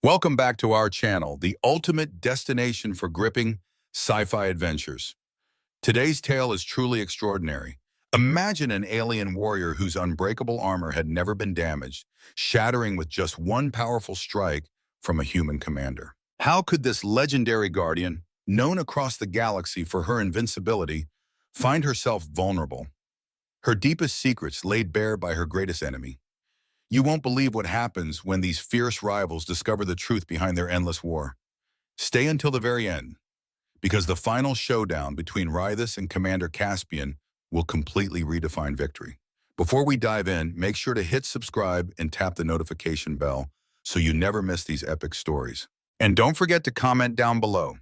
Welcome back to our channel, the ultimate destination for gripping sci-fi adventures. Today's tale is truly extraordinary. Imagine an alien warrior whose unbreakable armor had never been damaged, shattering with just one powerful strike from a human commander. How could this legendary guardian, known across the galaxy for her invincibility, find herself vulnerable? Her deepest secrets laid bare by her greatest enemy. You won't believe what happens when these fierce rivals discover the truth behind their endless war. Stay until the very end, because the final showdown between Rhythis and Commander Caspian will completely redefine victory. Before we dive in, make sure to hit subscribe and tap the notification bell so you never miss these epic stories. And don't forget to comment down below.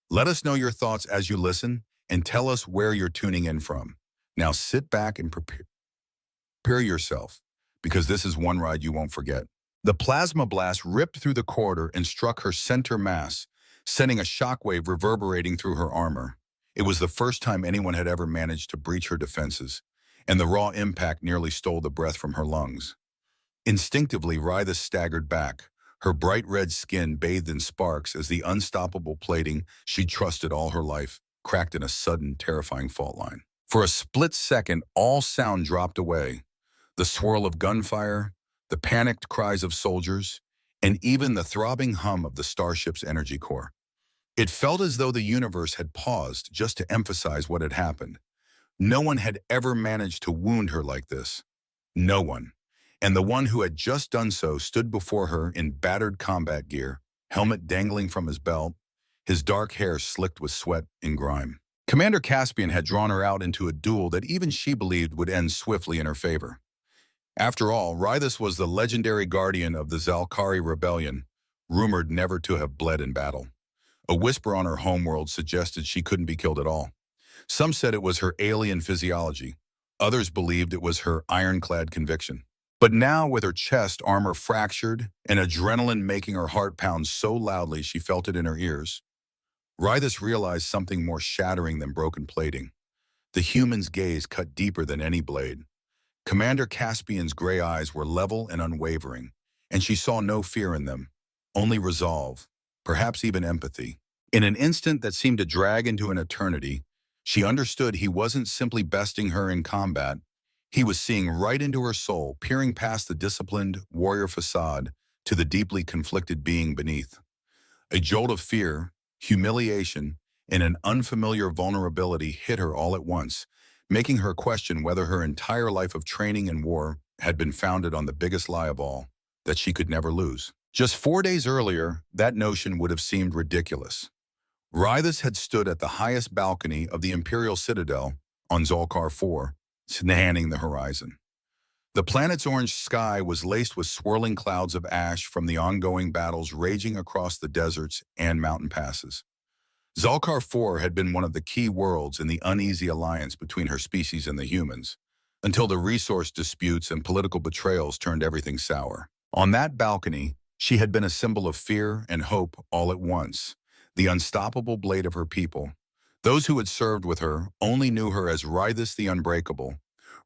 Let us know your thoughts as you listen and tell us where you're tuning in from. Now sit back and prepare yourself, because this is one ride you won't forget. The plasma blast ripped through the corridor and struck her center mass, sending a shockwave reverberating through her armor. It was the first time anyone had ever managed to breach her defenses, and the raw impact nearly stole the breath from her lungs. Instinctively, Rhythis staggered back, her bright red skin bathed in sparks as the unstoppable plating she'd trusted all her life cracked in a sudden, terrifying fault line. For a split second, all sound dropped away. The swirl of gunfire, the panicked cries of soldiers, and even the throbbing hum of the starship's energy core. It felt as though the universe had paused just to emphasize what had happened. No one had ever managed to wound her like this. No one. And the one who had just done so stood before her in battered combat gear, helmet dangling from his belt, his dark hair slicked with sweat and grime. Commander Caspian had drawn her out into a duel that even she believed would end swiftly in her favor. After all, Rhythis was the legendary guardian of the Zalkari rebellion, rumored never to have bled in battle. A whisper on her homeworld suggested she couldn't be killed at all. Some said it was her alien physiology. Others believed it was her ironclad conviction. But now, with her chest armor fractured and adrenaline making her heart pound so loudly she felt it in her ears, Rhythis realized something more shattering than broken plating. The human's gaze cut deeper than any blade. Commander Caspian's gray eyes were level and unwavering, and she saw no fear in them, only resolve, perhaps even empathy. In an instant that seemed to drag into an eternity, she understood he wasn't simply besting her in combat. He was seeing right into her soul, peering past the disciplined warrior facade to the deeply conflicted being beneath. A jolt of fear, humiliation, and an unfamiliar vulnerability hit her all at once, making her question whether her entire life of training and war had been founded on the biggest lie of all, that she could never lose. Just 4 days earlier, that notion would have seemed ridiculous. Rhythis had stood at the highest balcony of the Imperial Citadel on Zalkar 4, scanning the horizon. The planet's orange sky was laced with swirling clouds of ash from the ongoing battles raging across the deserts and mountain passes. Zalkar 4 had been one of the key worlds in the uneasy alliance between her species and the humans, until the resource disputes and political betrayals turned everything sour. On that balcony, she had been a symbol of fear and hope all at once, the unstoppable blade of her people. Those who had served with her only knew her as Rhythis the Unbreakable,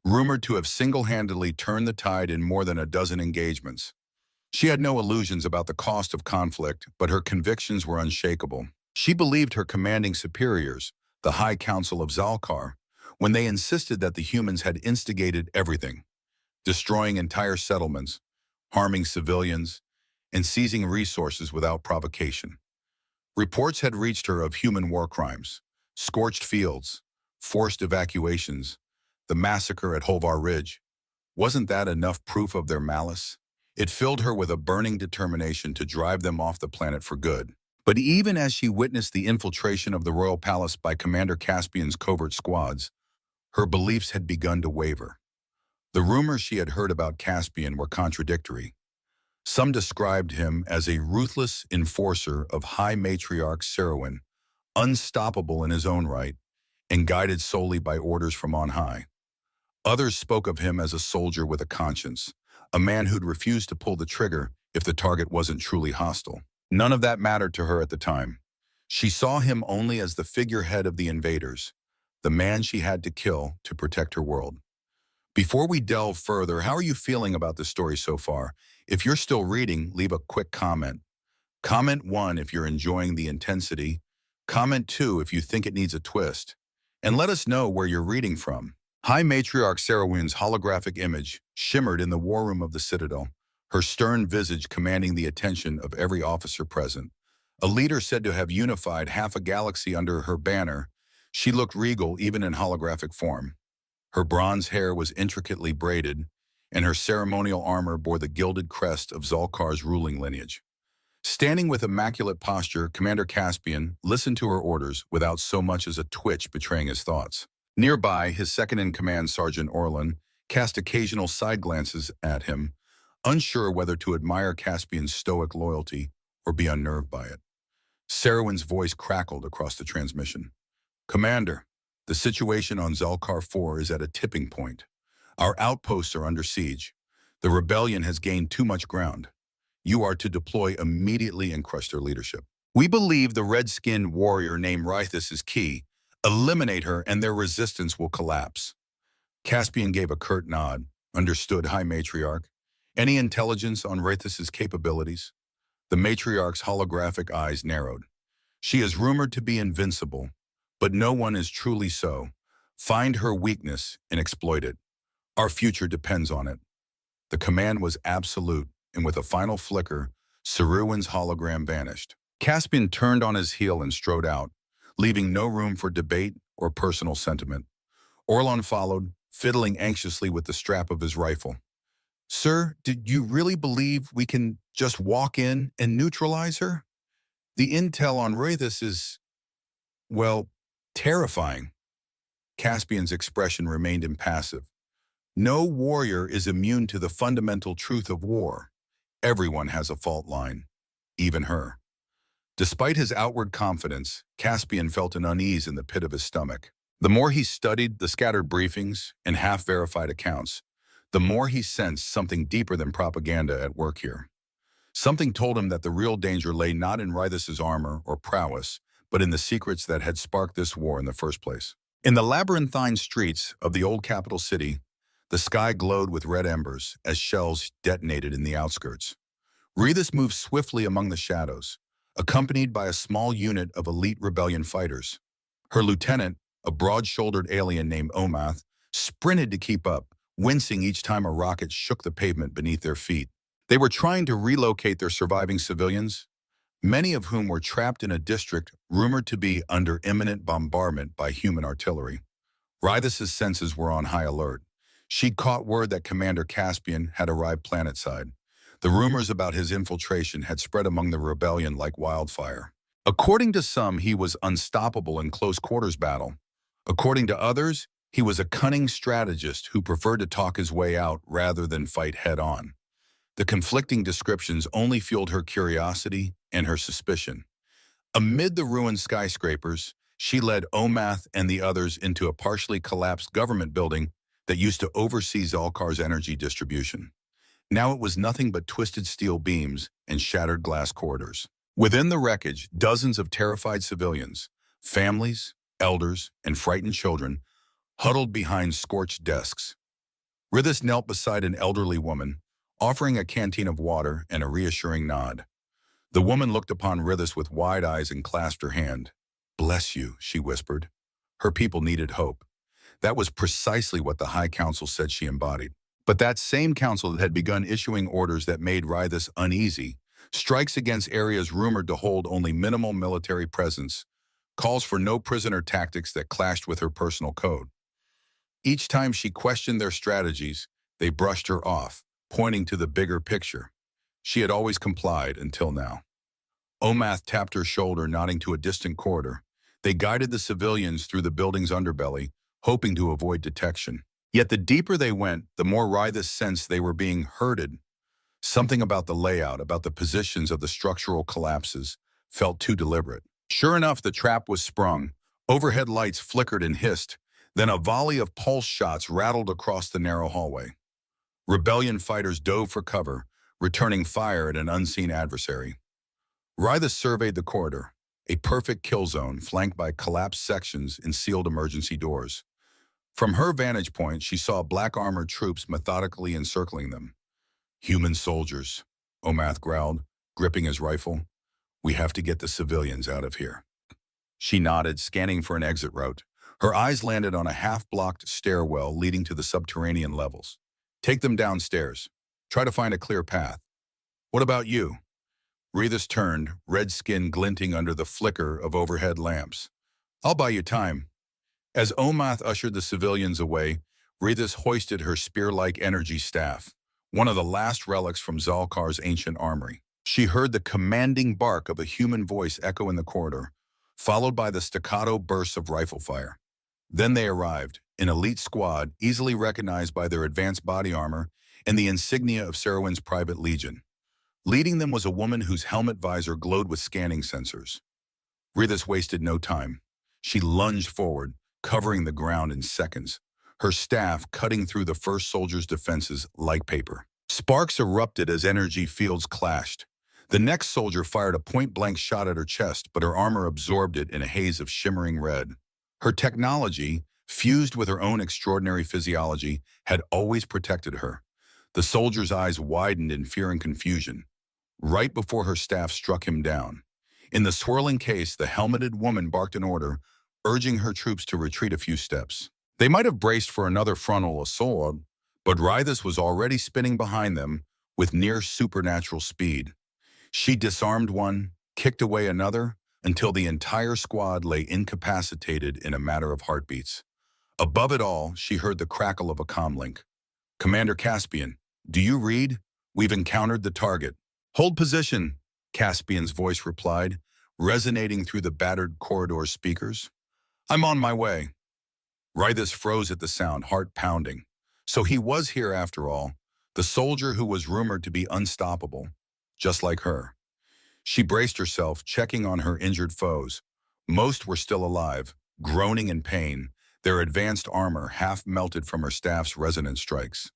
rumored to have single-handedly turned the tide in more than a dozen engagements. She had no illusions about the cost of conflict, but her convictions were unshakable. She believed her commanding superiors, the High Council of Zalkar, when they insisted that the humans had instigated everything, destroying entire settlements, harming civilians, and seizing resources without provocation. Reports had reached her of human war crimes, scorched fields, forced evacuations, the massacre at Hovar Ridge. Wasn't that enough proof of their malice? It filled her with a burning determination to drive them off the planet for good. But even as she witnessed the infiltration of the royal palace by Commander Caspian's covert squads, her beliefs had begun to waver. The rumors she had heard about Caspian were contradictory. Some described him as a ruthless enforcer of High Matriarch Serowin, unstoppable in his own right, and guided solely by orders from on high. Others spoke of him as a soldier with a conscience, a man who'd refuse to pull the trigger if the target wasn't truly hostile. None of that mattered to her at the time. She saw him only as the figurehead of the invaders, the man she had to kill to protect her world. Before we delve further, how are you feeling about this story so far? If you're still reading, leave a quick comment. Comment 1 if you're enjoying the intensity. Comment 2 if you think it needs a twist. And let us know where you're reading from. High Matriarch Sarahwin's holographic image shimmered in the war room of the Citadel, her stern visage commanding the attention of every officer present. A leader said to have unified half a galaxy under her banner, she looked regal even in holographic form. Her bronze hair was intricately braided, and her ceremonial armor bore the gilded crest of Zalkar's ruling lineage. Standing with immaculate posture, Commander Caspian listened to her orders without so much as a twitch betraying his thoughts. Nearby, his second-in-command Sergeant Orlan cast occasional side glances at him, unsure whether to admire Caspian's stoic loyalty or be unnerved by it. Sarowin's voice crackled across the transmission. "Commander, the situation on Zalkar 4 is at a tipping point. Our outposts are under siege. The rebellion has gained too much ground. You are to deploy immediately and crush their leadership. We believe the red-skinned warrior named Rhythis is key. Eliminate her and their resistance will collapse." Caspian gave a curt nod. "Understood, High Matriarch. Any intelligence on Rhythis's capabilities?" The matriarch's holographic eyes narrowed. "She is rumored to be invincible, but no one is truly so. Find her weakness and exploit it. Our future depends on it." The command was absolute, and with a final flicker, Sarewin's hologram vanished. Caspian turned on his heel and strode out, leaving no room for debate or personal sentiment. Orlan followed, fiddling anxiously with the strap of his rifle. "Sir, did you really believe we can just walk in and neutralize her? The intel on Rhythis is, well, terrifying." Caspian's expression remained impassive. No warrior is immune to the fundamental truth of war. Everyone has a fault line, even her. Despite his outward confidence, Caspian felt an unease in the pit of his stomach. The more he studied the scattered briefings and half-verified accounts, the more he sensed something deeper than propaganda at work here. Something told him that the real danger lay not in Rhythis's armor or prowess, but in the secrets that had sparked this war in the first place. In the labyrinthine streets of the old capital city, the sky glowed with red embers as shells detonated in the outskirts. Rhythis moved swiftly among the shadows, accompanied by a small unit of elite rebellion fighters. Her lieutenant, a broad-shouldered alien named Omath, sprinted to keep up, wincing each time a rocket shook the pavement beneath their feet. They were trying to relocate their surviving civilians, many of whom were trapped in a district rumored to be under imminent bombardment by human artillery. Rhythis's senses were on high alert. She'd caught word that Commander Caspian had arrived planetside. The rumors about his infiltration had spread among the rebellion like wildfire. According to some, he was unstoppable in close-quarters battle. According to others, he was a cunning strategist who preferred to talk his way out rather than fight head-on. The conflicting descriptions only fueled her curiosity and her suspicion. Amid the ruined skyscrapers, she led Omath and the others into a partially collapsed government building that used to oversee Zalkar's energy distribution. Now it was nothing but twisted steel beams and shattered glass corridors. Within the wreckage, dozens of terrified civilians, families, elders, and frightened children huddled behind scorched desks. Rhythis knelt beside an elderly woman, offering a canteen of water and a reassuring nod. The woman looked upon Rhythis with wide eyes and clasped her hand. "Bless you," she whispered. Her people needed hope. That was precisely what the High Council said she embodied. But that same council that had begun issuing orders that made Rhythis uneasy, strikes against areas rumored to hold only minimal military presence, calls for no prisoner tactics that clashed with her personal code. Each time she questioned their strategies, they brushed her off, pointing to the bigger picture. She had always complied until now. Omath tapped her shoulder, nodding to a distant corridor. They guided the civilians through the building's underbelly, hoping to avoid detection. Yet the deeper they went, the more Rhythis sensed they were being herded. Something about the layout, about the positions of the structural collapses, felt too deliberate. Sure enough, the trap was sprung. Overhead lights flickered and hissed. Then a volley of pulse shots rattled across the narrow hallway. Rebellion fighters dove for cover, returning fire at an unseen adversary. Rhythis surveyed the corridor, a perfect kill zone flanked by collapsed sections and sealed emergency doors. From her vantage point, she saw black-armored troops methodically encircling them. "Human soldiers," Omath growled, gripping his rifle. We have to get the civilians out of here. She nodded, scanning for an exit route. Her eyes landed on a half-blocked stairwell leading to the subterranean levels. Take them downstairs. Try to find a clear path. What about you? Rhythis turned, red skin glinting under the flicker of overhead lamps. I'll buy you time. As Omath ushered the civilians away, Rhythis hoisted her spear-like energy staff, one of the last relics from Zalkar's ancient armory. She heard the commanding bark of a human voice echo in the corridor, followed by the staccato bursts of rifle fire. Then they arrived, an elite squad easily recognized by their advanced body armor and the insignia of Sarowin's private legion. Leading them was a woman whose helmet visor glowed with scanning sensors. Rhythis wasted no time. She lunged forward, covering the ground in seconds, her staff cutting through the first soldier's defenses like paper. Sparks erupted as energy fields clashed. The next soldier fired a point-blank shot at her chest, but her armor absorbed it in a haze of shimmering red. Her technology, fused with her own extraordinary physiology, had always protected her. The soldier's eyes widened in fear and confusion, right before her staff struck him down. In the swirling case, the helmeted woman barked an order, urging her troops to retreat a few steps. They might have braced for another frontal assault, but Rhythis was already spinning behind them with near supernatural speed. She disarmed one, kicked away another, until the entire squad lay incapacitated in a matter of heartbeats. Above it all, she heard the crackle of a comlink. "Commander Caspian, do you read? We've encountered the target." "Hold position," Caspian's voice replied, resonating through the battered corridor speakers. "I'm on my way." Rhythis froze at the sound, heart pounding. So he was here after all, the soldier who was rumored to be unstoppable, just like her. She braced herself, checking on her injured foes. Most were still alive, groaning in pain, their advanced armor half melted from her staff's resonant strikes.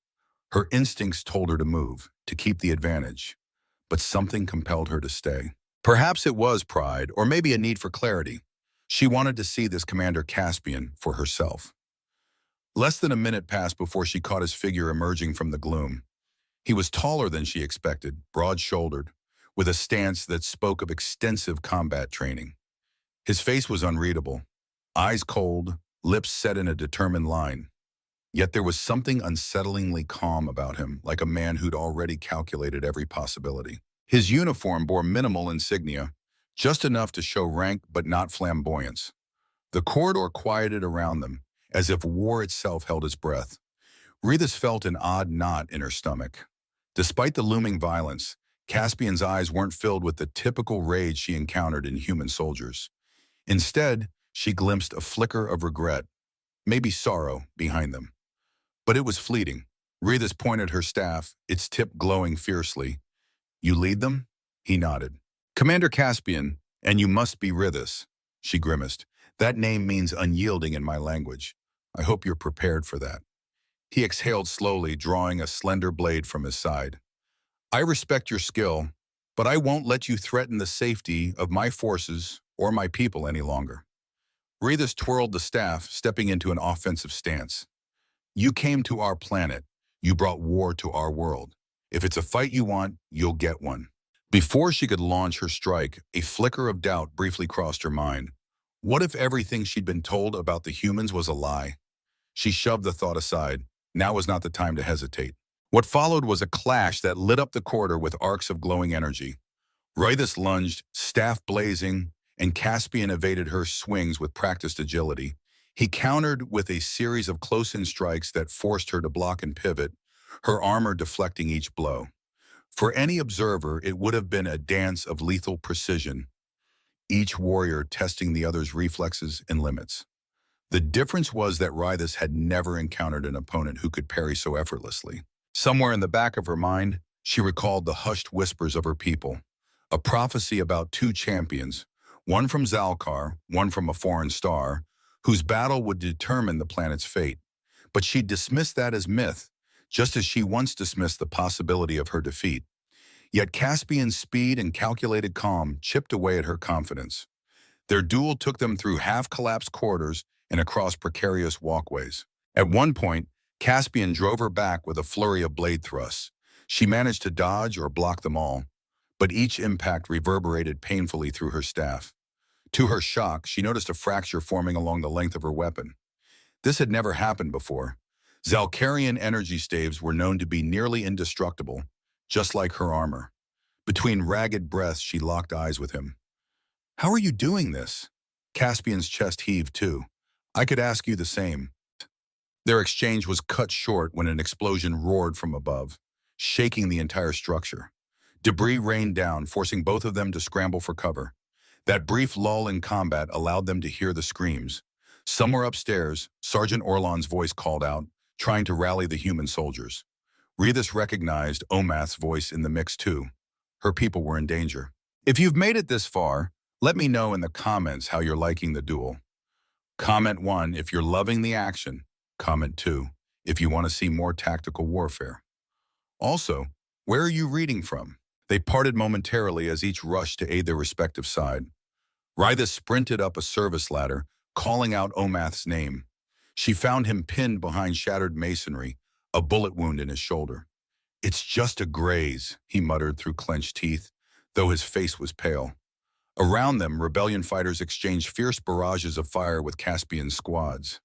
Her instincts told her to move, to keep the advantage. But something compelled her to stay. Perhaps it was pride, or maybe a need for clarity. She wanted to see this Commander Caspian for herself. Less than a minute passed before she caught his figure emerging from the gloom. He was taller than she expected, broad-shouldered, with a stance that spoke of extensive combat training. His face was unreadable, eyes cold, lips set in a determined line. Yet there was something unsettlingly calm about him, like a man who'd already calculated every possibility. His uniform bore minimal insignia, just enough to show rank but not flamboyance. The corridor quieted around them, as if war itself held its breath. Rhythis felt an odd knot in her stomach. Despite the looming violence, Caspian's eyes weren't filled with the typical rage she encountered in human soldiers. Instead, she glimpsed a flicker of regret, maybe sorrow, behind them. But it was fleeting. Rhythis pointed her staff, its tip glowing fiercely. "You lead them?" He nodded. "Commander Caspian, and you must be Rhythis," she grimaced. "That name means unyielding in my language. I hope you're prepared for that." He exhaled slowly, drawing a slender blade from his side. "I respect your skill, but I won't let you threaten the safety of my forces or my people any longer." Rhythis twirled the staff, stepping into an offensive stance. "You came to our planet. You brought war to our world. If it's a fight you want, you'll get one." Before she could launch her strike, a flicker of doubt briefly crossed her mind. What if everything she'd been told about the humans was a lie? She shoved the thought aside. Now was not the time to hesitate. What followed was a clash that lit up the corridor with arcs of glowing energy. Rhythis lunged, staff blazing, and Caspian evaded her swings with practiced agility. He countered with a series of close-in strikes that forced her to block and pivot, her armor deflecting each blow. For any observer, it would have been a dance of lethal precision, each warrior testing the other's reflexes and limits. The difference was that Rhythis had never encountered an opponent who could parry so effortlessly. Somewhere in the back of her mind, she recalled the hushed whispers of her people, a prophecy about two champions, one from Zalkar, one from a foreign star, whose battle would determine the planet's fate. But she dismissed that as myth, just as she once dismissed the possibility of her defeat. Yet Caspian's speed and calculated calm chipped away at her confidence. Their duel took them through half-collapsed corridors and across precarious walkways. At one point, Caspian drove her back with a flurry of blade thrusts. She managed to dodge or block them all, but each impact reverberated painfully through her staff. To her shock, she noticed a fracture forming along the length of her weapon. This had never happened before. Zalcarian energy staves were known to be nearly indestructible, just like her armor. Between ragged breaths, she locked eyes with him. "How are you doing this?" Caspian's chest heaved too. "I could ask you the same." Their exchange was cut short when an explosion roared from above, shaking the entire structure. Debris rained down, forcing both of them to scramble for cover. That brief lull in combat allowed them to hear the screams. Somewhere upstairs, Sergeant Orlon's voice called out, trying to rally the human soldiers. Rhythis recognized Omath's voice in the mix too. Her people were in danger. If you've made it this far, let me know in the comments how you're liking the duel. Comment 1 if you're loving the action. Comment 2 if you want to see more tactical warfare. Also, where are you reading from? They parted momentarily as each rushed to aid their respective side. Rhythis sprinted up a service ladder, calling out Omath's name. She found him pinned behind shattered masonry, a bullet wound in his shoulder. "It's just a graze," he muttered through clenched teeth, though his face was pale. Around them, rebellion fighters exchanged fierce barrages of fire with Caspian squads.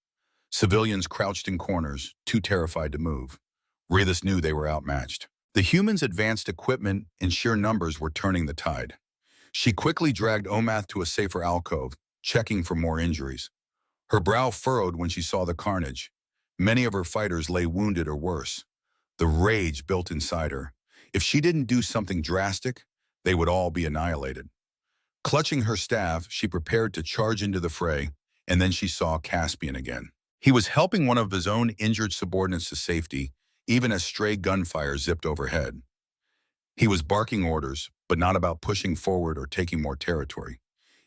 Civilians crouched in corners, too terrified to move. Rhythis knew they were outmatched. The humans' advanced equipment and sheer numbers were turning the tide. She quickly dragged Omath to a safer alcove, checking for more injuries. Her brow furrowed when she saw the carnage. Many of her fighters lay wounded or worse. The rage built inside her. If she didn't do something drastic, they would all be annihilated. Clutching her staff, she prepared to charge into the fray, and then she saw Caspian again. He was helping one of his own injured subordinates to safety, even as stray gunfire zipped overhead. He was barking orders, but not about pushing forward or taking more territory.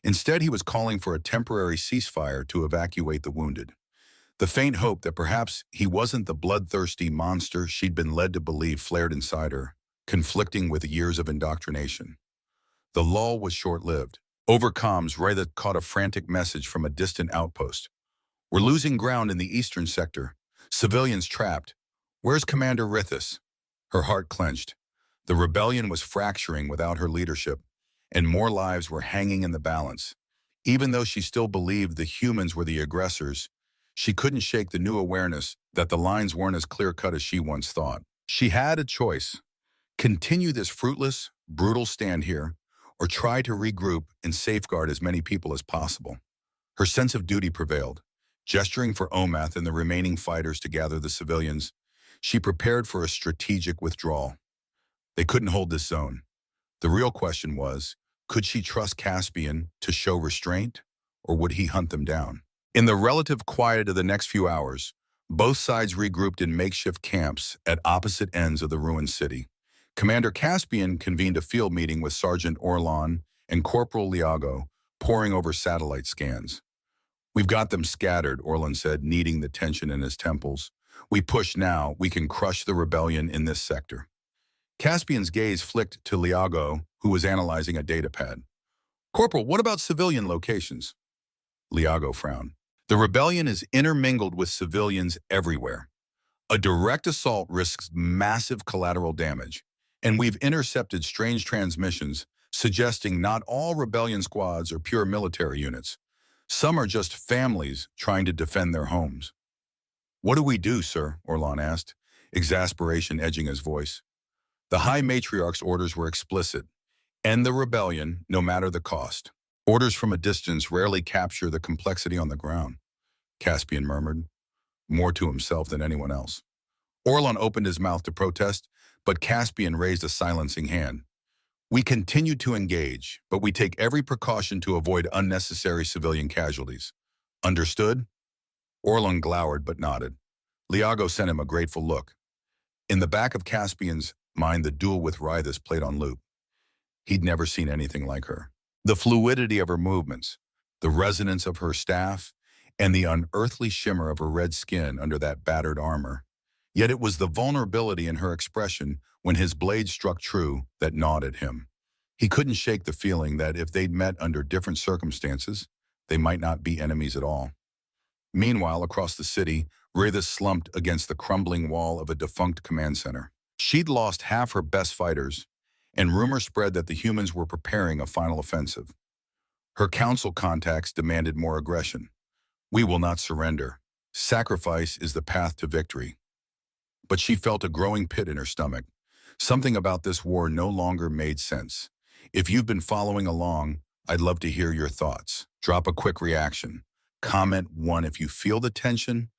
Instead, he was calling for a temporary ceasefire to evacuate the wounded. The faint hope that perhaps he wasn't the bloodthirsty monster she'd been led to believe flared inside her, conflicting with years of indoctrination. The lull was short-lived. Over comms, Rhythis caught a frantic message from a distant outpost. "We're losing ground in the eastern sector. Civilians trapped. Where's Commander Rhythis?" Her heart clenched. The rebellion was fracturing without her leadership, and more lives were hanging in the balance. Even though she still believed the humans were the aggressors, she couldn't shake the new awareness that the lines weren't as clear-cut as she once thought. She had a choice: continue this fruitless, brutal stand here, or try to regroup and safeguard as many people as possible. Her sense of duty prevailed. Gesturing for Omath and the remaining fighters to gather the civilians, she prepared for a strategic withdrawal. They couldn't hold this zone. The real question was, could she trust Caspian to show restraint, or would he hunt them down? In the relative quiet of the next few hours, both sides regrouped in makeshift camps at opposite ends of the ruined city. Commander Caspian convened a field meeting with Sergeant Orlon and Corporal Liago, poring over satellite scans. "We've got them scattered," Orlon said, kneading the tension in his temples. "We push now, we can crush the rebellion in this sector." Caspian's gaze flicked to Liago, who was analyzing a datapad. "Corporal, what about civilian locations?" Liago frowned. "The rebellion is intermingled with civilians everywhere. A direct assault risks massive collateral damage, and we've intercepted strange transmissions suggesting not all rebellion squads are pure military units. Some are just families trying to defend their homes." "What do we do, sir?" Orlon asked, exasperation edging his voice. The High Matriarch's orders were explicit: end the rebellion, no matter the cost. Orders from a distance rarely capture the complexity on the ground, Caspian murmured, more to himself than anyone else. Orlon opened his mouth to protest, but Caspian raised a silencing hand. "We continue to engage, but we take every precaution to avoid unnecessary civilian casualties. Understood?" Orlon glowered but nodded. Liago sent him a grateful look. In the back of Caspian's mind, the duel with Rhythis played on loop. He'd never seen anything like her. The fluidity of her movements, the resonance of her staff, and the unearthly shimmer of her red skin under that battered armor. Yet it was the vulnerability in her expression when his blade struck true that gnawed at him. He couldn't shake the feeling that if they'd met under different circumstances, they might not be enemies at all. Meanwhile, across the city, Rhythis slumped against the crumbling wall of a defunct command center. She'd lost half her best fighters, and rumors spread that the humans were preparing a final offensive. Her council contacts demanded more aggression. We will not surrender. Sacrifice is the path to victory. But she felt a growing pit in her stomach. Something about this war no longer made sense. If you've been following along, I'd love to hear your thoughts. Drop a quick reaction. Comment 1 if you feel the tension.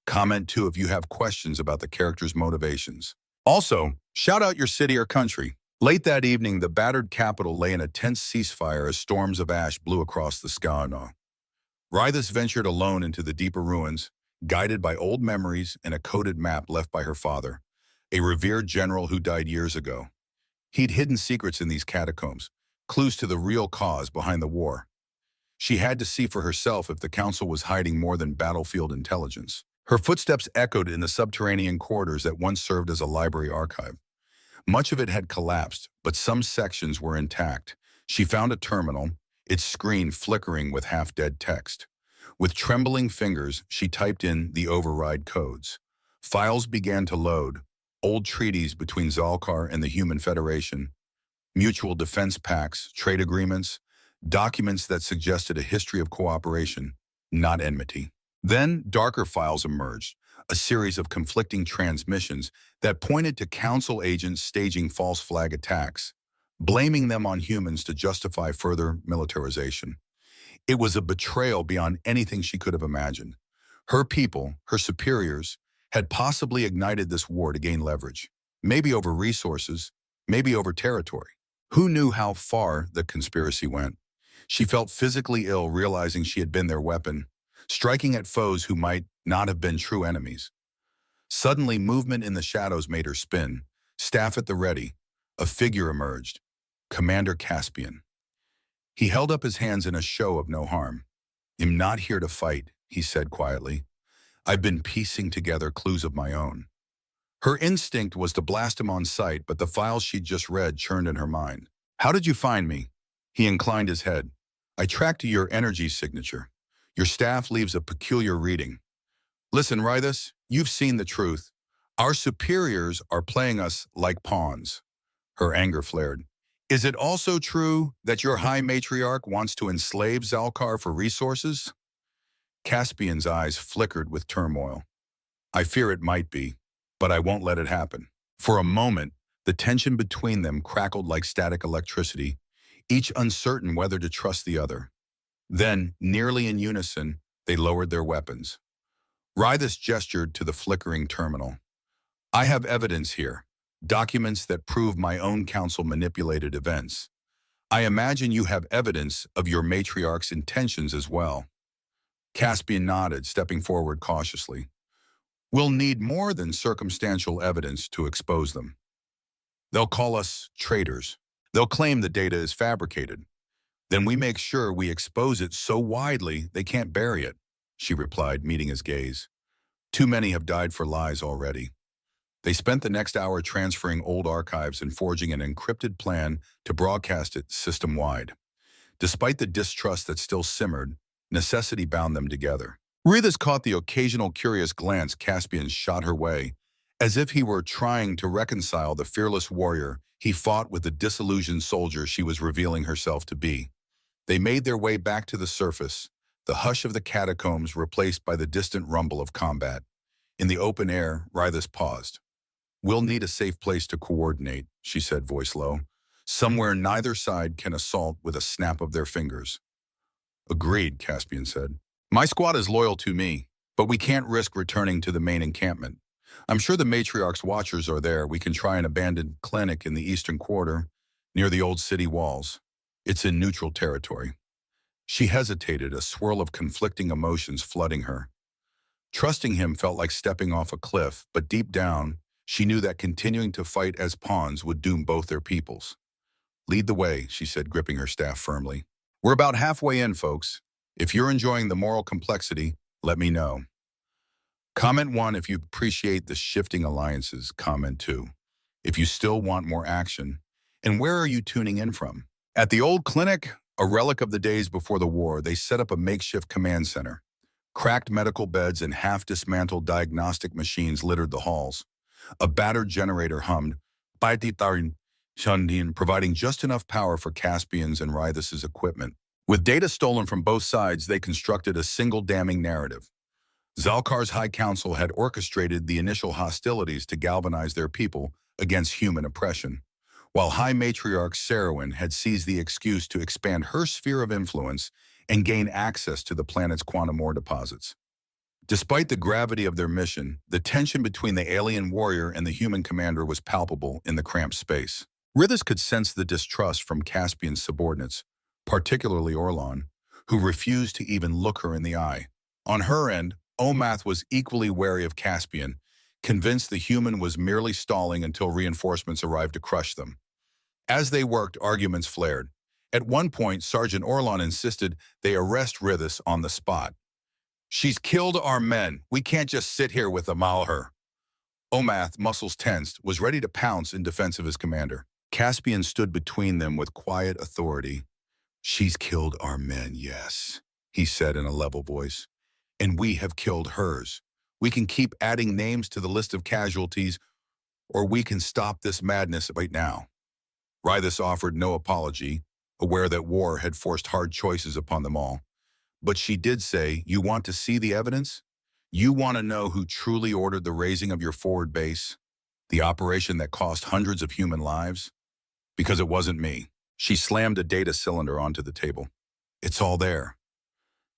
Comment 2 if you have questions about the character's motivations. Also, shout out your city or country. Late that evening, the battered capital lay in a tense ceasefire as storms of ash blew across the sky. Rhythis ventured alone into the deeper ruins, guided by old memories and a coded map left by her father, a revered general who died years ago. He'd hidden secrets in these catacombs, clues to the real cause behind the war. She had to see for herself if the council was hiding more than battlefield intelligence. Her footsteps echoed in the subterranean corridors that once served as a library archive. Much of it had collapsed, but some sections were intact. She found a terminal, its screen flickering with half-dead text. With trembling fingers, she typed in the override codes. Files began to load, old treaties between Zalkar and the Human Federation, mutual defense pacts, trade agreements, documents that suggested a history of cooperation, not enmity. Then darker files emerged, a series of conflicting transmissions that pointed to council agents staging false flag attacks, blaming them on humans to justify further militarization. It was a betrayal beyond anything she could have imagined. Her people, her superiors, had possibly ignited this war to gain leverage, maybe over resources, maybe over territory. Who knew how far the conspiracy went? She felt physically ill realizing she had been their weapon, striking at foes who might not have been true enemies. Suddenly, movement in the shadows made her spin. Staff at the ready, a figure emerged, Commander Caspian. He held up his hands in a show of no harm. "I'm not here to fight," he said quietly. "I've been piecing together clues of my own." Her instinct was to blast him on sight, but the files she'd just read churned in her mind. "How did you find me?" He inclined his head. "I tracked your energy signature. Your staff leaves a peculiar reading. Listen, Rhythis, you've seen the truth. Our superiors are playing us like pawns." Her anger flared. "Is it also true that your High Matriarch wants to enslave Zalkar for resources?" Caspian's eyes flickered with turmoil. "I fear it might be, but I won't let it happen." For a moment, the tension between them crackled like static electricity, each uncertain whether to trust the other. Then, nearly in unison, they lowered their weapons. Rhythis gestured to the flickering terminal. "I have evidence here, documents that prove my own council manipulated events. I imagine you have evidence of your matriarch's intentions as well." Caspian nodded, stepping forward cautiously. "We'll need more than circumstantial evidence to expose them. They'll call us traitors. They'll claim the data is fabricated. Then we make sure we expose it so widely they can't bury it," she replied, meeting his gaze. "Too many have died for lies already." They spent the next hour transferring old archives and forging an encrypted plan to broadcast it system-wide. Despite the distrust that still simmered, necessity bound them together. Rhythis caught the occasional curious glance Caspian shot her way, as if he were trying to reconcile the fearless warrior he fought with the disillusioned soldier she was revealing herself to be. They made their way back to the surface, the hush of the catacombs replaced by the distant rumble of combat. In the open air, Rhythis paused. "We'll need a safe place to coordinate," she said, voice low. "Somewhere neither side can assault with a snap of their fingers." "Agreed," Caspian said. "My squad is loyal to me, but we can't risk returning to the main encampment. I'm sure the Matriarch's watchers are there. We can try an abandoned clinic in the eastern quarter, near the old city walls. It's in neutral territory." She hesitated, a swirl of conflicting emotions flooding her. Trusting him felt like stepping off a cliff, but deep down, she knew that continuing to fight as pawns would doom both their peoples. "Lead the way," she said, gripping her staff firmly. "We're about halfway in, folks. If you're enjoying the moral complexity, let me know." Comment 1 if you appreciate the shifting alliances. Comment 2 if you still want more action. And where are you tuning in from? At the old clinic, a relic of the days before the war, they set up a makeshift command center. Cracked medical beds and half-dismantled diagnostic machines littered the halls. A battered generator hummed, Shundin, providing just enough power for Caspian's and Rhythis's equipment. With data stolen from both sides, they constructed a single damning narrative. Zalkar's High Council had orchestrated the initial hostilities to galvanize their people against human oppression, while High Matriarch Sarowin had seized the excuse to expand her sphere of influence and gain access to the planet's quantum ore deposits. Despite the gravity of their mission, the tension between the alien warrior and the human commander was palpable in the cramped space. Rhythis could sense the distrust from Caspian's subordinates, particularly Orlan, who refused to even look her in the eye. On her end, Omath was equally wary of Caspian, convinced the human was merely stalling until reinforcements arrived to crush them. As they worked, arguments flared. At one point, Sergeant Orlan insisted they arrest Rhythis on the spot. "She's killed our men. We can't just sit here with her." Omath, muscles tensed, was ready to pounce in defense of his commander. Caspian stood between them with quiet authority. "She's killed our men, yes," he said in a level voice. "And we have killed hers. We can keep adding names to the list of casualties, or we can stop this madness right now." Rhythis offered no apology, aware that war had forced hard choices upon them all. But she did say, "You want to see the evidence? You want to know who truly ordered the raising of your forward base? The operation that cost hundreds of human lives? Because it wasn't me." She slammed a data cylinder onto the table. "It's all there."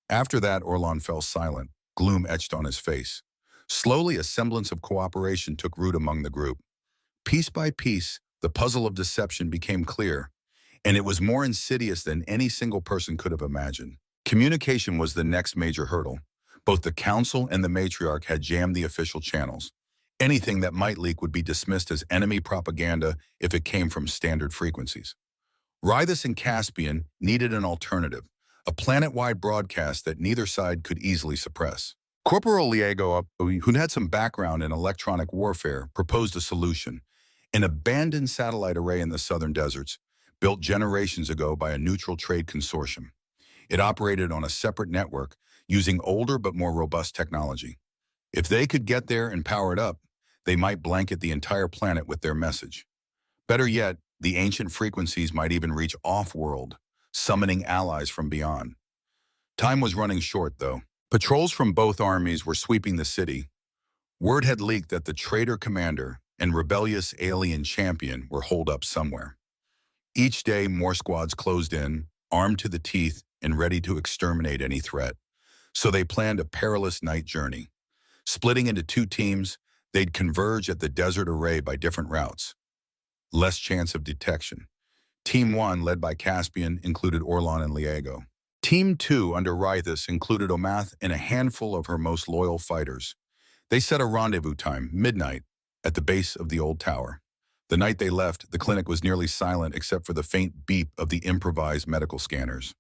After that, Orlan fell silent, gloom etched on his face. Slowly, a semblance of cooperation took root among the group. Piece by piece, the puzzle of deception became clear, and it was more insidious than any single person could have imagined. Communication was the next major hurdle. Both the Council and the Matriarch had jammed the official channels. Anything that might leak would be dismissed as enemy propaganda if it came from standard frequencies. Rhythis and Caspian needed an alternative, a planet-wide broadcast that neither side could easily suppress. Corporal Liego, who had some background in electronic warfare, proposed a solution: an abandoned satellite array in the southern deserts, built generations ago by a neutral trade consortium. It operated on a separate network, using older but more robust technology. If they could get there and power it up, they might blanket the entire planet with their message. Better yet, the ancient frequencies might even reach off-world, summoning allies from beyond. Time was running short, though. Patrols from both armies were sweeping the city. Word had leaked that the traitor commander and rebellious alien champion were holed up somewhere. Each day, more squads closed in, armed to the teeth and ready to exterminate any threat. So they planned a perilous night journey. Splitting into two teams, they'd converge at the desert array by different routes. Less chance of detection. Team 1, led by Caspian, included Orlan and Liego. Team 2, under Rhythis, included Omath and a handful of her most loyal fighters. They set a rendezvous time, midnight, at the base of the old tower. The night they left, the clinic was nearly silent except for the faint beep of the improvised medical scanners.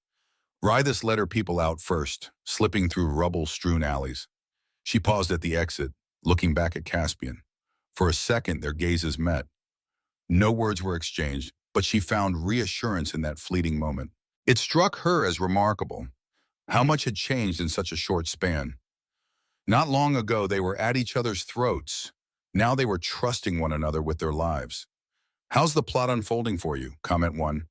Rhythis led her people out first, slipping through rubble-strewn alleys. She paused at the exit, looking back at Caspian. For a second, their gazes met. No words were exchanged, but she found reassurance in that fleeting moment. It struck her as remarkable. How much had changed in such a short span? Not long ago, they were at each other's throats. Now they were trusting one another with their lives. "How's the plot unfolding for you?" Comment 1.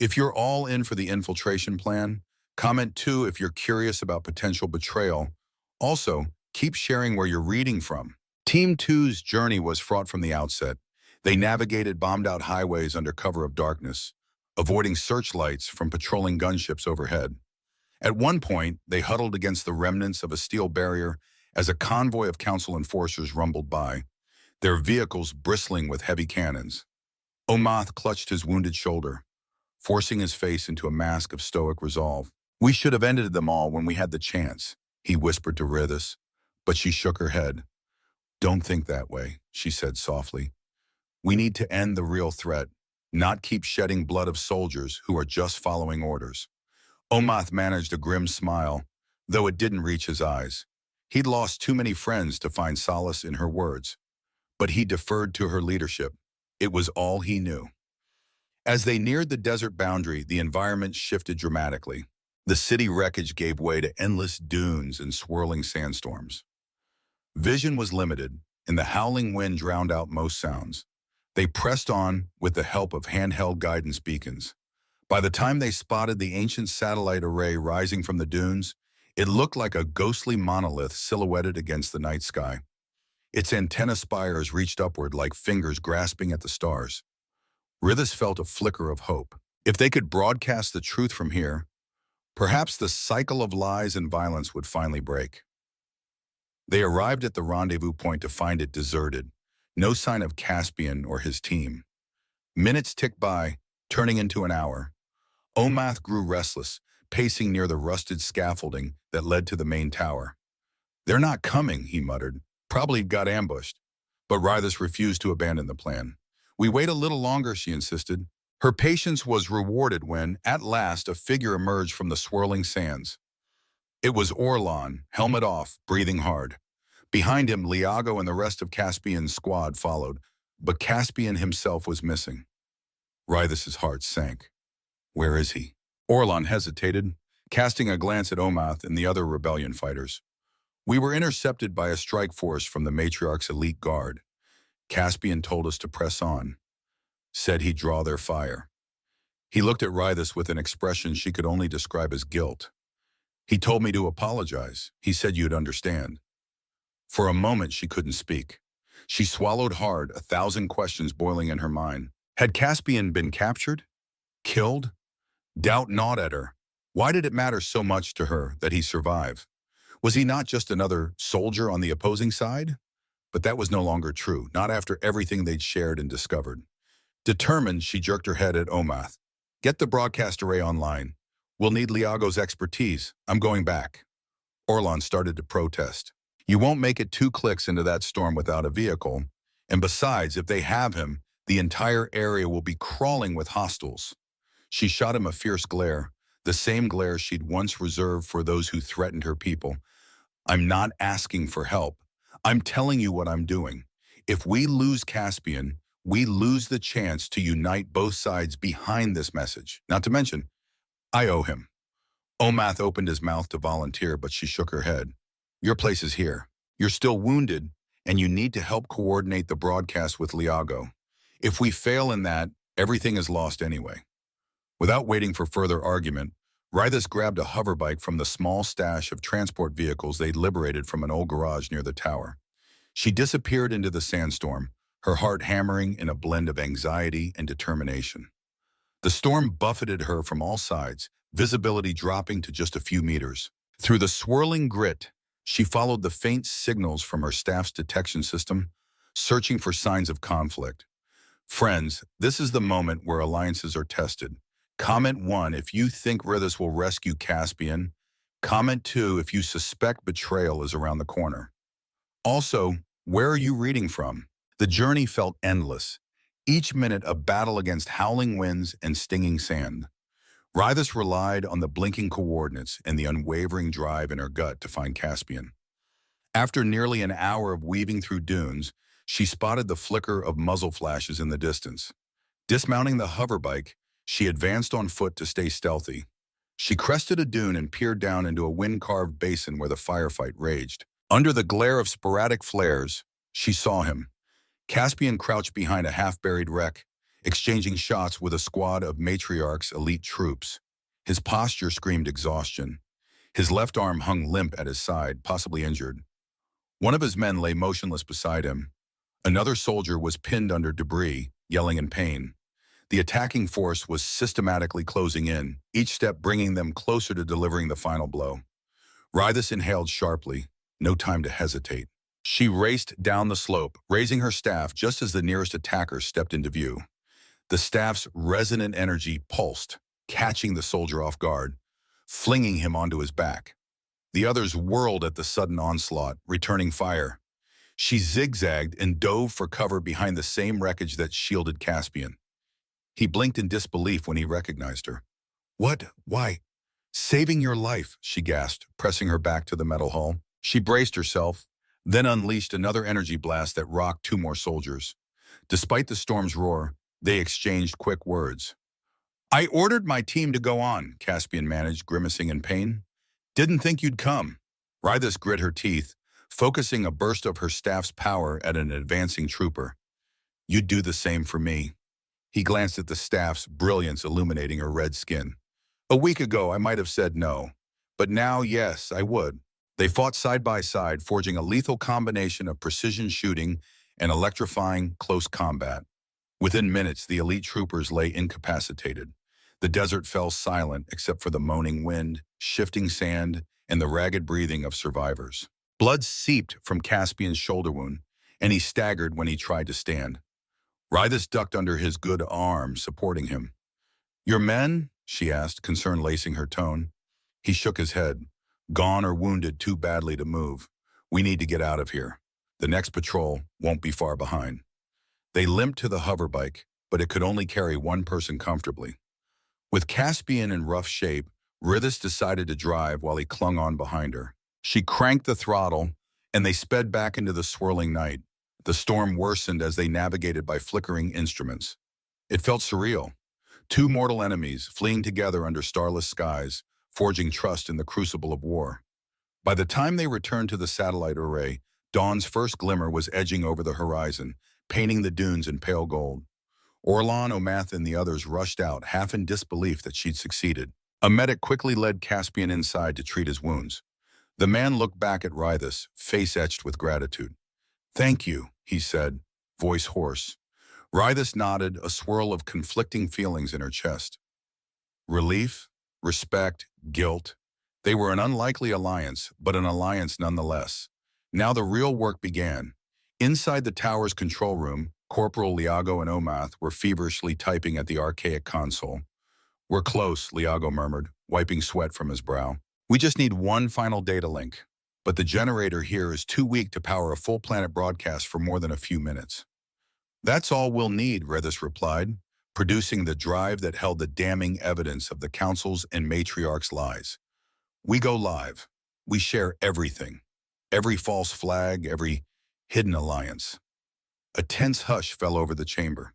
If you're all in for the infiltration plan, comment 2 if you're curious about potential betrayal. Also, keep sharing where you're reading from. Team 2's journey was fraught from the outset. They navigated bombed-out highways under cover of darkness, avoiding searchlights from patrolling gunships overhead. At one point, they huddled against the remnants of a steel barrier as a convoy of Council enforcers rumbled by, their vehicles bristling with heavy cannons. Omath clutched his wounded shoulder, forcing his face into a mask of stoic resolve. "We should have ended them all when we had the chance," he whispered to Rhythis, but she shook her head. "Don't think that way," she said softly. "We need to end the real threat, not keep shedding blood of soldiers who are just following orders." Omath managed a grim smile, though it didn't reach his eyes. He'd lost too many friends to find solace in her words. But he deferred to her leadership. It was all he knew. As they neared the desert boundary, the environment shifted dramatically. The city wreckage gave way to endless dunes and swirling sandstorms. Vision was limited, and the howling wind drowned out most sounds. They pressed on with the help of handheld guidance beacons. By the time they spotted the ancient satellite array rising from the dunes, it looked like a ghostly monolith silhouetted against the night sky. Its antenna spires reached upward like fingers grasping at the stars. Rhythis felt a flicker of hope. If they could broadcast the truth from here, perhaps the cycle of lies and violence would finally break. They arrived at the rendezvous point to find it deserted. No sign of Caspian or his team. Minutes ticked by, turning into an hour. Omath grew restless, pacing near the rusted scaffolding that led to the main tower. "They're not coming," he muttered. "Probably got ambushed." But Rhythis refused to abandon the plan. "We wait a little longer," she insisted. Her patience was rewarded when, at last, a figure emerged from the swirling sands. It was Orlan, helmet off, breathing hard. Behind him, Liago and the rest of Caspian's squad followed, but Caspian himself was missing. Rhythis's heart sank. "Where is he?" Orlan hesitated, casting a glance at Omath and the other rebellion fighters. "We were intercepted by a strike force from the Matriarch's elite guard. Caspian told us to press on. Said he'd draw their fire." He looked at Rhythis with an expression she could only describe as guilt. "He told me to apologize. He said you'd understand." For a moment, she couldn't speak. She swallowed hard, 1,000 questions boiling in her mind. Had Caspian been captured? Killed? Doubt gnawed at her. Why did it matter so much to her that he survive? Was he not just another soldier on the opposing side? But that was no longer true, not after everything they'd shared and discovered. Determined, she jerked her head at Omath. "Get the broadcast array online. We'll need Liago's expertise. I'm going back." Orlan started to protest. "You won't make it 2 clicks into that storm without a vehicle. And besides, if they have him, the entire area will be crawling with hostiles." She shot him a fierce glare, the same glare she'd once reserved for those who threatened her people. "I'm not asking for help. I'm telling you what I'm doing. If we lose Caspian, we lose the chance to unite both sides behind this message. Not to mention, I owe him." Omath opened his mouth to volunteer, but she shook her head. "Your place is here. You're still wounded, and you need to help coordinate the broadcast with Liago. If we fail in that, everything is lost anyway." Without waiting for further argument, Rhythis grabbed a hoverbike from the small stash of transport vehicles they'd liberated from an old garage near the tower. She disappeared into the sandstorm, her heart hammering in a blend of anxiety and determination. The storm buffeted her from all sides, visibility dropping to just a few meters. Through the swirling grit, she followed the faint signals from her staff's detection system, searching for signs of conflict. Friends, this is the moment where alliances are tested. Comment 1 if you think Rhythis will rescue Caspian. Comment 2 if you suspect betrayal is around the corner. Also, where are you reading from? The journey felt endless, each minute a battle against howling winds and stinging sand. Rhythis relied on the blinking coordinates and the unwavering drive in her gut to find Caspian. After nearly an hour of weaving through dunes, she spotted the flicker of muzzle flashes in the distance. Dismounting the hoverbike, she advanced on foot to stay stealthy. She crested a dune and peered down into a wind-carved basin where the firefight raged. Under the glare of sporadic flares, she saw him. Caspian crouched behind a half-buried wreck, exchanging shots with a squad of Matriarch's elite troops. His posture screamed exhaustion. His left arm hung limp at his side, possibly injured. One of his men lay motionless beside him. Another soldier was pinned under debris, yelling in pain. The attacking force was systematically closing in, each step bringing them closer to delivering the final blow. Rhythis inhaled sharply, no time to hesitate. She raced down the slope, raising her staff just as the nearest attacker stepped into view. The staff's resonant energy pulsed, catching the soldier off guard, flinging him onto his back. The others whirled at the sudden onslaught, returning fire. She zigzagged and dove for cover behind the same wreckage that shielded Caspian. He blinked in disbelief when he recognized her. "What? Why? Saving your life," she gasped, pressing her back to the metal hull. She braced herself, then unleashed another energy blast that rocked 2 more soldiers. Despite the storm's roar, they exchanged quick words. "I ordered my team to go on," Caspian managed, grimacing in pain. "Didn't think you'd come." Rhythis grit her teeth, focusing a burst of her staff's power at an advancing trooper. You'd do the same for me. He glanced at the staff's brilliance illuminating her red skin. A week ago, I might have said no. But now, yes, I would. They fought side by side, forging a lethal combination of precision shooting and electrifying close combat. Within minutes, the elite troopers lay incapacitated. The desert fell silent except for the moaning wind, shifting sand, and the ragged breathing of survivors. Blood seeped from Caspian's shoulder wound, and he staggered when he tried to stand. Rhythis ducked under his good arm, supporting him. "Your men?" she asked, concern lacing her tone. He shook his head. "Gone or wounded too badly to move. We need to get out of here. The next patrol won't be far behind." They limped to the hoverbike, but it could only carry one person comfortably. With Caspian in rough shape, Rhythis decided to drive while he clung on behind her. She cranked the throttle, and they sped back into the swirling night. The storm worsened as they navigated by flickering instruments. It felt surreal. Two mortal enemies fleeing together under starless skies, forging trust in the crucible of war. By the time they returned to the satellite array, dawn's first glimmer was edging over the horizon, painting the dunes in pale gold. Orlan, Omath, and the others rushed out, half in disbelief that she'd succeeded. A medic quickly led Caspian inside to treat his wounds. The man looked back at Rhythis, face etched with gratitude. "Thank you," he said, voice hoarse. Rhythis nodded, a swirl of conflicting feelings in her chest. Relief, respect, guilt. They were an unlikely alliance, but an alliance nonetheless. Now the real work began. Inside the tower's control room, Corporal Liago and Omath were feverishly typing at the archaic console. "We're close," Liago murmured, wiping sweat from his brow. "We just need one final data link. But the generator here is too weak to power a full planet broadcast for more than a few minutes." "That's all we'll need," Rhythis replied, producing the drive that held the damning evidence of the Council's and Matriarch's lies. "We go live. We share everything. Every false flag, every hidden alliance." A tense hush fell over the chamber.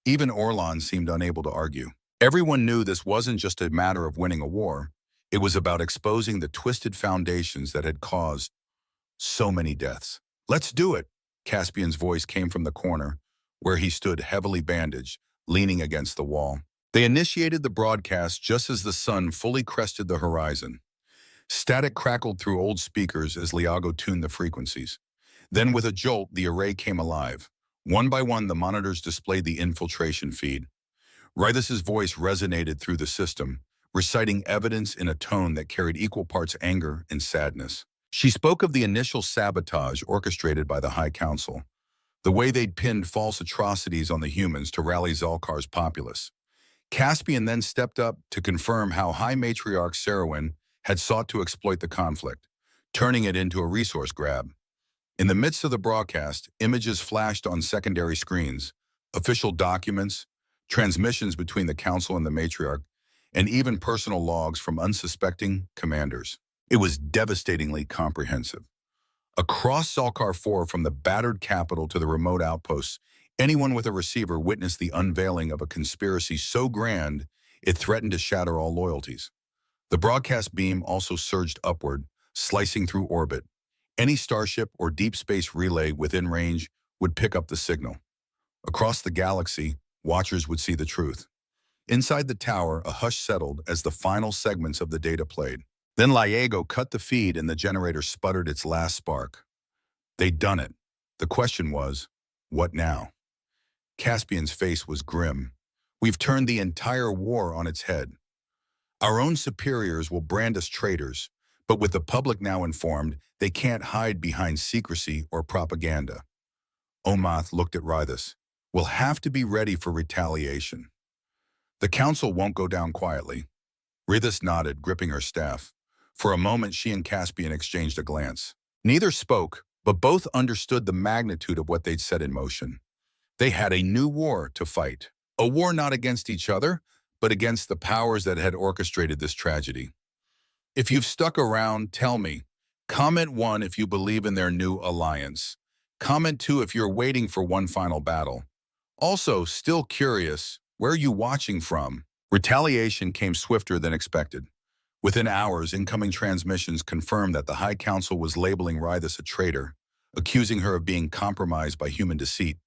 Even Orlan seemed unable to argue. Everyone knew this wasn't just a matter of winning a war. It was about exposing the twisted foundations that had caused so many deaths. "Let's do it," Caspian's voice came from the corner, where he stood heavily bandaged, leaning against the wall. They initiated the broadcast just as the sun fully crested the horizon. Static crackled through old speakers as Liago tuned the frequencies. Then with a jolt, the array came alive. One by one, the monitors displayed the infiltration feed. Rhythis's voice resonated through the system, reciting evidence in a tone that carried equal parts anger and sadness. She spoke of the initial sabotage orchestrated by the High Council, the way they'd pinned false atrocities on the humans to rally Zalkar's populace. Caspian then stepped up to confirm how High Matriarch Sarowin had sought to exploit the conflict, turning it into a resource grab. In the midst of the broadcast, images flashed on secondary screens, official documents, transmissions between the Council and the Matriarch, and even personal logs from unsuspecting commanders. It was devastatingly comprehensive. Across Zalkar 4, from the battered capital to the remote outposts, anyone with a receiver witnessed the unveiling of a conspiracy so grand it threatened to shatter all loyalties. The broadcast beam also surged upward, slicing through orbit. Any starship or deep space relay within range would pick up the signal. Across the galaxy, watchers would see the truth. Inside the tower, a hush settled as the final segments of the data played. Then Liago cut the feed and the generator sputtered its last spark. They'd done it. The question was, what now? Caspian's face was grim. "We've turned the entire war on its head. Our own superiors will brand us traitors, but with the public now informed, they can't hide behind secrecy or propaganda." Omath looked at Rhythis. "We'll have to be ready for retaliation. The Council won't go down quietly." Rhythis nodded, gripping her staff. For a moment, she and Caspian exchanged a glance. Neither spoke, but both understood the magnitude of what they'd set in motion. They had a new war to fight. A war not against each other, but against the powers that had orchestrated this tragedy. If you've stuck around, tell me. Comment 1 if you believe in their new alliance. Comment 2 if you're waiting for one final battle. Also, still curious, where are you watching from? Retaliation came swifter than expected. Within hours, incoming transmissions confirmed that the High Council was labeling Rhythis a traitor, accusing her of being compromised by human deceit.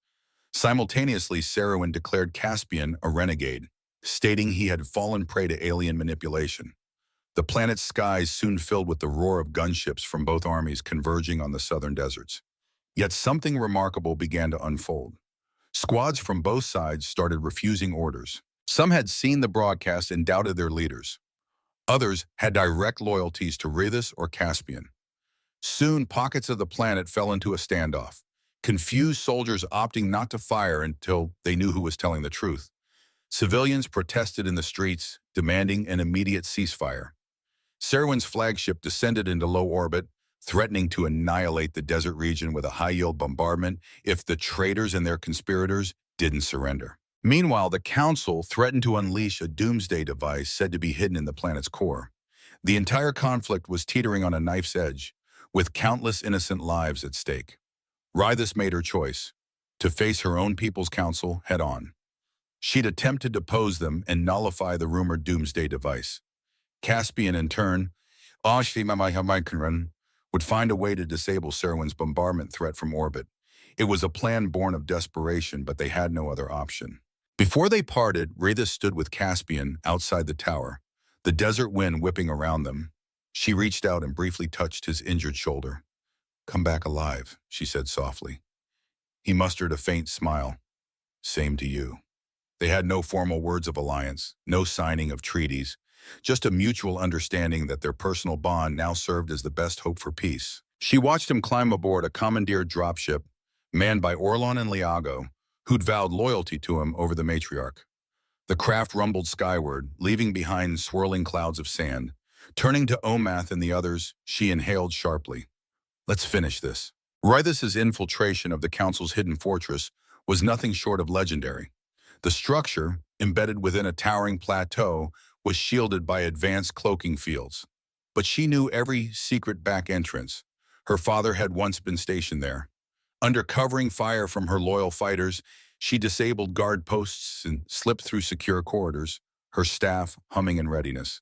Simultaneously, Saruman declared Caspian a renegade, stating he had fallen prey to alien manipulation. The planet's skies soon filled with the roar of gunships from both armies converging on the southern deserts. Yet something remarkable began to unfold. Squads from both sides started refusing orders. Some had seen the broadcast and doubted their leaders. Others had direct loyalties to Rhythis or Caspian. Soon, pockets of the planet fell into a standoff, confused soldiers opting not to fire until they knew who was telling the truth. Civilians protested in the streets, demanding an immediate ceasefire. Saruman's flagship descended into low orbit, threatening to annihilate the desert region with a high-yield bombardment if the traitors and their conspirators didn't surrender. Meanwhile, the Council threatened to unleash a doomsday device said to be hidden in the planet's core. The entire conflict was teetering on a knife's edge, with countless innocent lives at stake. Rhythis made her choice, to face her own people's council head-on. She'd attempt to depose them and nullify the rumored doomsday device. Caspian, in turn, would find a way to disable Saruman's bombardment threat from orbit. It was a plan born of desperation, but they had no other option. Before they parted, Rhythis stood with Caspian outside the tower, the desert wind whipping around them. She reached out and briefly touched his injured shoulder. "Come back alive," she said softly. He mustered a faint smile. "Same to you." They had no formal words of alliance, no signing of treaties, just a mutual understanding that their personal bond now served as the best hope for peace. She watched him climb aboard a commandeered dropship, manned by Orlon and Liago, who'd vowed loyalty to him over the matriarch. The craft rumbled skyward, leaving behind swirling clouds of sand. Turning to Omath and the others, she inhaled sharply. "Let's finish this." Rhythis's infiltration of the Council's hidden fortress was nothing short of legendary. The structure, embedded within a towering plateau, was shielded by advanced cloaking fields. But she knew every secret back entrance. Her father had once been stationed there. Under covering fire from her loyal fighters, she disabled guard posts and slipped through secure corridors, her staff humming in readiness.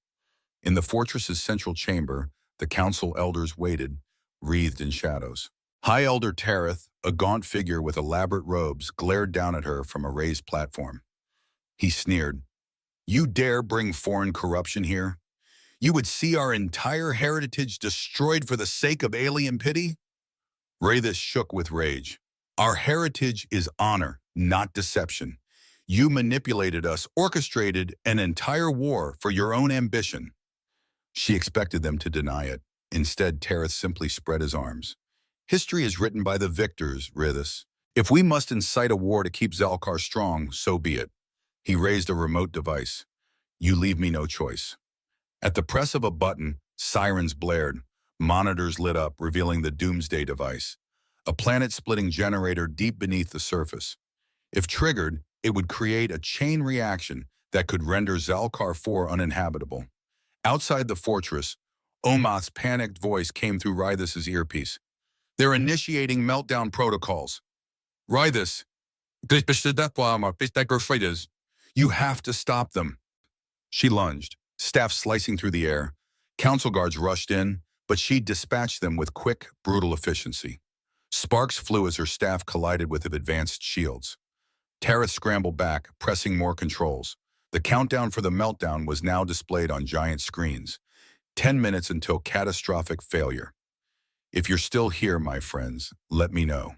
In the fortress's central chamber, the council elders waited, wreathed in shadows. High Elder Tareth, a gaunt figure with elaborate robes, glared down at her from a raised platform. He sneered, "You dare bring foreign corruption here? You would see our entire heritage destroyed for the sake of alien pity?" Rhythis shook with rage. "Our heritage is honor, not deception. You manipulated us, orchestrated an entire war for your own ambition." She expected them to deny it. Instead, Tareth simply spread his arms. "History is written by the victors, Rhythis. If we must incite a war to keep Zalkar strong, so be it." He raised a remote device. "You leave me no choice." At the press of a button, sirens blared. Monitors lit up, revealing the doomsday device, a planet-splitting generator deep beneath the surface. If triggered, it would create a chain reaction that could render Zalkar 4 uninhabitable. Outside the fortress, Omath's panicked voice came through Rhythis's earpiece. "They're initiating meltdown protocols. Rhythis, you have to stop them." She lunged, staff slicing through the air. Council guards rushed in, but she dispatched them with quick, brutal efficiency. Sparks flew as her staff collided with advanced shields. Tareth scrambled back, pressing more controls. The countdown for the meltdown was now displayed on giant screens. 10 minutes until catastrophic failure. If you're still here, my friends, let me know.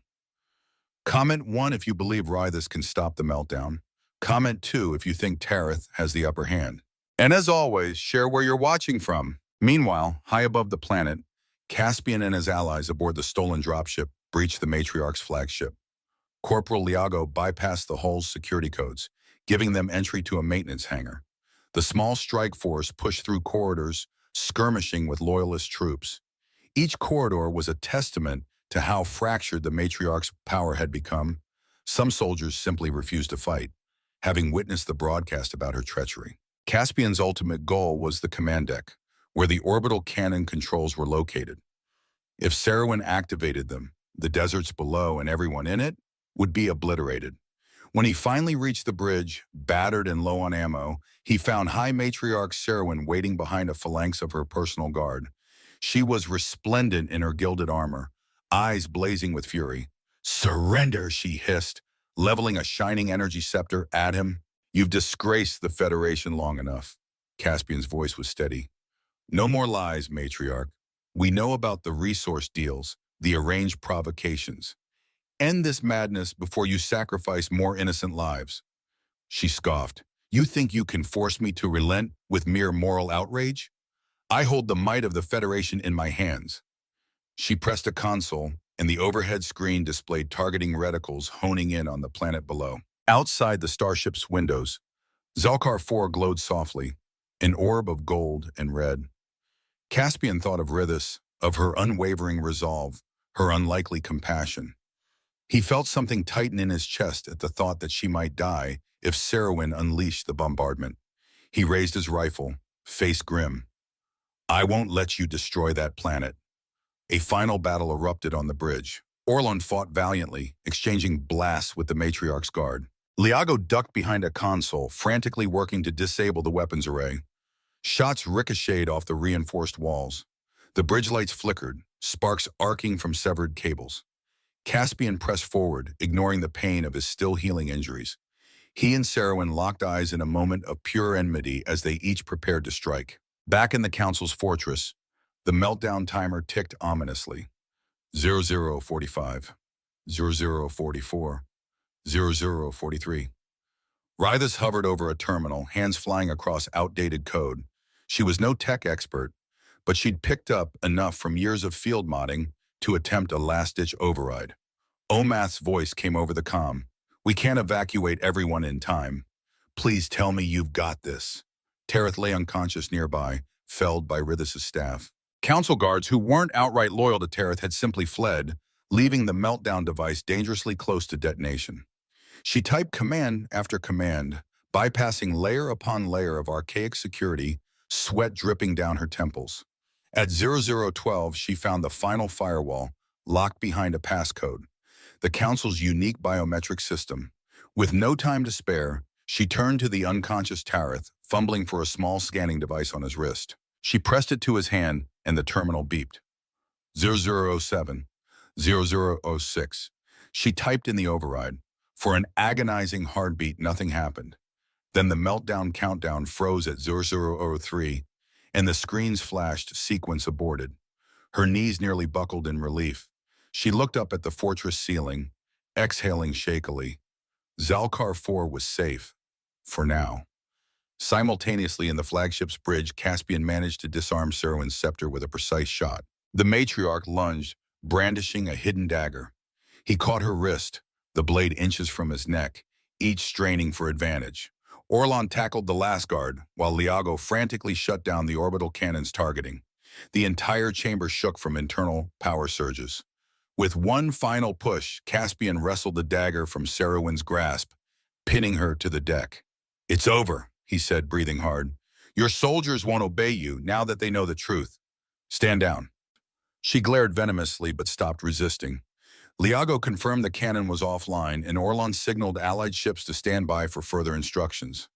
Comment 1 if you believe Rhythis can stop the meltdown. Comment 2 if you think Tareth has the upper hand. And as always, share where you're watching from. Meanwhile, high above the planet, Caspian and his allies aboard the stolen dropship breached the Matriarch's flagship. Corporal Liago bypassed the hull's security codes, giving them entry to a maintenance hangar. The small strike force pushed through corridors, skirmishing with loyalist troops. Each corridor was a testament to how fractured the Matriarch's power had become. Some soldiers simply refused to fight, having witnessed the broadcast about her treachery. Caspian's ultimate goal was the command deck, where the orbital cannon controls were located. If Saruman activated them, the deserts below and everyone in it would be obliterated. When he finally reached the bridge, battered and low on ammo, he found High Matriarch Saruman waiting behind a phalanx of her personal guard. She was resplendent in her gilded armor, eyes blazing with fury. "Surrender," she hissed. leveling a shining energy scepter at him. You've disgraced the Federation long enough. Caspian's voice was steady. No more lies, matriarch. We know about the resource deals, the arranged provocations. End this madness before you sacrifice more innocent lives. She scoffed. You think you can force me to relent with mere moral outrage? I hold the might of the Federation in my hands. She pressed a console, and the overhead screen displayed targeting reticles honing in on the planet below. Outside the starship's windows, Zalkar 4 glowed softly, an orb of gold and red. Caspian thought of Rhythis, of her unwavering resolve, her unlikely compassion. He felt something tighten in his chest at the thought that she might die if Sarowyn unleashed the bombardment. He raised his rifle, face grim. I won't let you destroy that planet. A final battle erupted on the bridge. Orlon fought valiantly, exchanging blasts with the matriarch's guard. Liago ducked behind a console, frantically working to disable the weapons array. Shots ricocheted off the reinforced walls. The bridge lights flickered, sparks arcing from severed cables. Caspian pressed forward, ignoring the pain of his still-healing injuries. He and Sarowyn locked eyes in a moment of pure enmity as they each prepared to strike. Back in the Council's fortress, the meltdown timer ticked ominously. 0045, 0044, 0043. Rhythis hovered over a terminal, hands flying across outdated code. She was no tech expert, but she'd picked up enough from years of field modding to attempt a last-ditch override. Omath's voice came over the comm. We can't evacuate everyone in time. Please tell me you've got this. Tareth lay unconscious nearby, felled by Rhythis's staff. Council guards who weren't outright loyal to Tareth had simply fled, leaving the meltdown device dangerously close to detonation. She typed command after command, bypassing layer upon layer of archaic security, sweat dripping down her temples. At 0012, she found the final firewall, locked behind a passcode, the Council's unique biometric system. With no time to spare, she turned to the unconscious Tareth, fumbling for a small scanning device on his wrist. She pressed it to his hand, and the terminal beeped. 0007, 0006. She typed in the override. For an agonizing heartbeat, nothing happened. Then the meltdown countdown froze at 0003, and the screens flashed sequence aborted. Her knees nearly buckled in relief. She looked up at the fortress ceiling, exhaling shakily. Zalkar 4 was safe. For now. Simultaneously in the flagship's bridge, Caspian managed to disarm Sarowyn's scepter with a precise shot. The matriarch lunged, brandishing a hidden dagger. He caught her wrist, the blade inches from his neck, each straining for advantage. Orlon tackled the last guard, while Liago frantically shut down the orbital cannon's targeting. The entire chamber shook from internal power surges. With one final push, Caspian wrestled the dagger from Sarowyn's grasp, pinning her to the deck. It's over, he said, breathing hard. Your soldiers won't obey you now that they know the truth. Stand down. She glared venomously but stopped resisting. Liago confirmed the cannon was offline, and Orlon signaled allied ships to stand by for further instructions.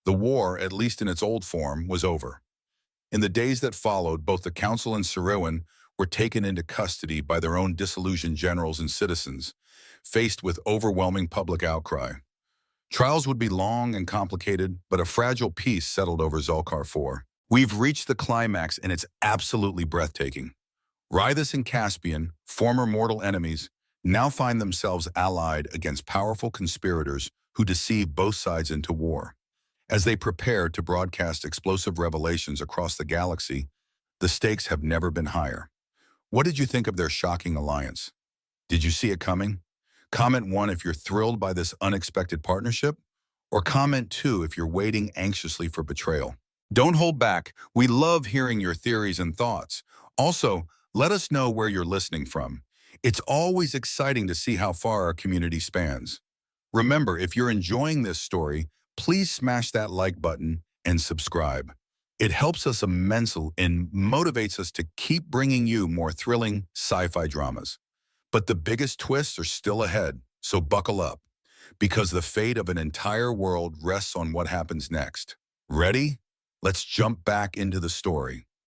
The war, at least in its old form, was over. In the days that followed, both the Council and Sarowyn were taken into custody by their own disillusioned generals and citizens, faced with overwhelming public outcry. Trials would be long and complicated, but a fragile peace settled over Zalkar 4. We've reached the climax, and it's absolutely breathtaking. Rhythis and Caspian, former mortal enemies, now find themselves allied against powerful conspirators who deceive both sides into war. As they prepare to broadcast explosive revelations across the galaxy, the stakes have never been higher. What did you think of their shocking alliance? Did you see it coming? Comment 1 if you're thrilled by this unexpected partnership, or comment 2 if you're waiting anxiously for betrayal. Don't hold back. We love hearing your theories and thoughts. Also, let us know where you're listening from. It's always exciting to see how far our community spans. Remember, if you're enjoying this story, please smash that like button and subscribe. It helps us immensely and motivates us to keep bringing you more thrilling sci-fi dramas. But the biggest twists are still ahead, so buckle up, because the fate of an entire world rests on what happens next. Ready? Let's jump back into the story.